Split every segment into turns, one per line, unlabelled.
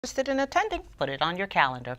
interested in attending, put it on your calendar.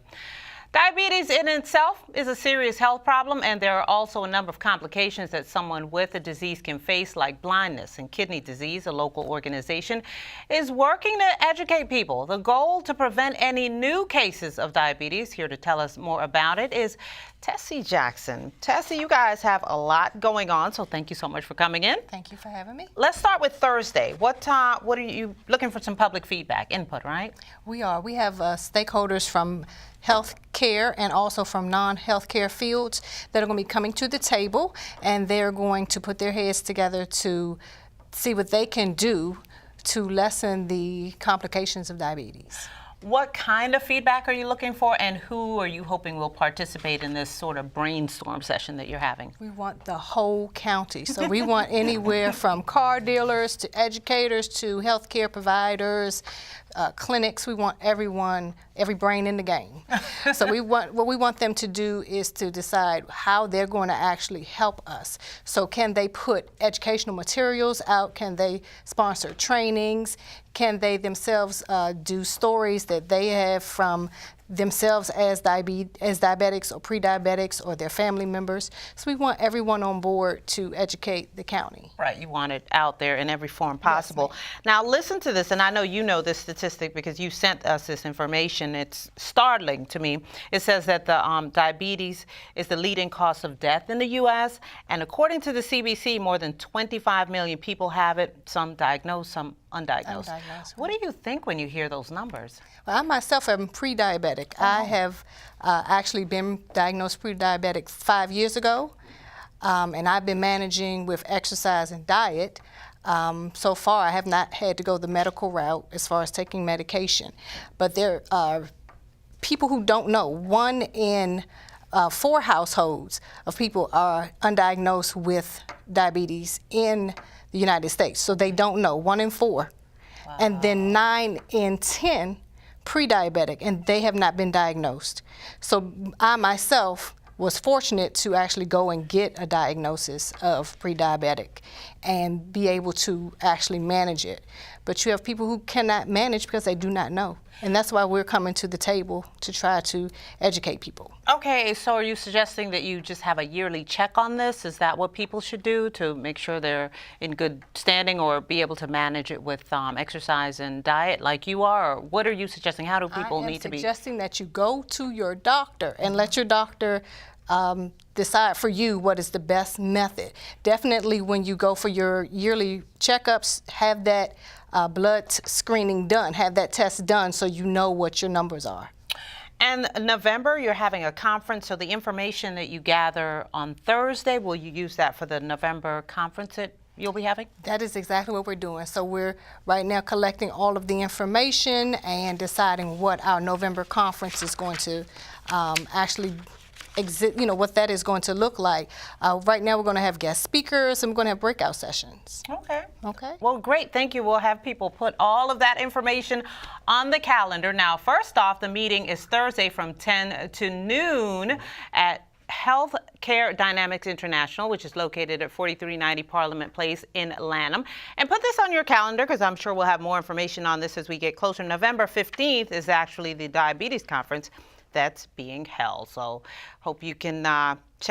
Diabetes in itself is a serious health problem, and there are also a number of complications that someone with the disease can face, like blindness and kidney disease. A local organization is working to educate people. The goal to prevent any new cases of diabetes. Here to tell us more about it is Tessie Jackson. Tessie, you guys have a lot going on, so thank you so much for coming in.
Thank you for having me.
Let's start with Thursday. What are you looking for? Some public feedback, input, right?
We are. We have stakeholders from health care and also from non-health care fields that are going to be coming to the table, and they're going to put their heads together to see what they can do to lessen the complications of diabetes.
What kind of feedback are you looking for, and who are you hoping will participate in this sort of brainstorm session that you're having?
We want the whole county. So we want anywhere from car dealers to educators to healthcare providers, clinics. We want everyone, every brain in the game. So what we want them to do is to decide how they're going to actually help us. So can they put educational materials out? Can they sponsor trainings? Can they themselves do stories that they have from themselves as diabetics or pre-diabetics or their family members? So we want everyone on board to educate the county. Right,
you want it out there in every form possible. Yes, now listen to this, and I know you know this statistic because you sent us this information. It's startling to me. It says that the diabetes is the leading cause of death in the U.S., and according to the CBC, more than 25 million people have it, some diagnosed, some undiagnosed. What do you think when you hear those numbers?
Well, I myself am pre-diabetic. I have actually been diagnosed pre-diabetic 5 years ago, and I've been managing with exercise and diet. So far, I have not had to go the medical route as far as taking medication. But there are people who don't know. 1 in 4 households of people are undiagnosed with diabetes in the United States. So they don't know, 1 in 4. Wow. And then 9 in 10 pre-diabetic, and they have not been diagnosed. So I myself was fortunate to actually go and get a diagnosis of pre-diabetic and be able to actually manage it. But you have people who cannot manage because they do not know. And that's why we're coming to the table to try to educate people.
Okay, so are you suggesting that you just have a yearly check on this? Is that what people should do to make sure they're in good standing or be able to manage it with exercise and diet like you are? Or what are you suggesting? How do people need to be?
I'm suggesting that you go to your doctor and let your doctor decide for you what is the best method. Definitely when you go for your yearly checkups, have that blood screening done, have that test done so you know what your numbers are.
And November, you're having a conference, so the information that you gather on Thursday, will you use that for the November conference that you'll be having?
That is exactly what we're doing. So we're right now collecting all of the information and deciding what our November conference is going to actually what that is going to look like. Right now we're going to have guest speakers and we're going to have breakout sessions.
Okay.
Okay.
Well, great. Thank you. We'll have people put all of that information on the calendar. Now, first off, the meeting is Thursday from 10 to noon at Healthcare Dynamics International, which is located at 4390 Parliament Place in Lanham. And put this on your calendar because I'm sure we'll have more information on this as we get closer. November 15th is actually the diabetes conference that's being held. So hope you can check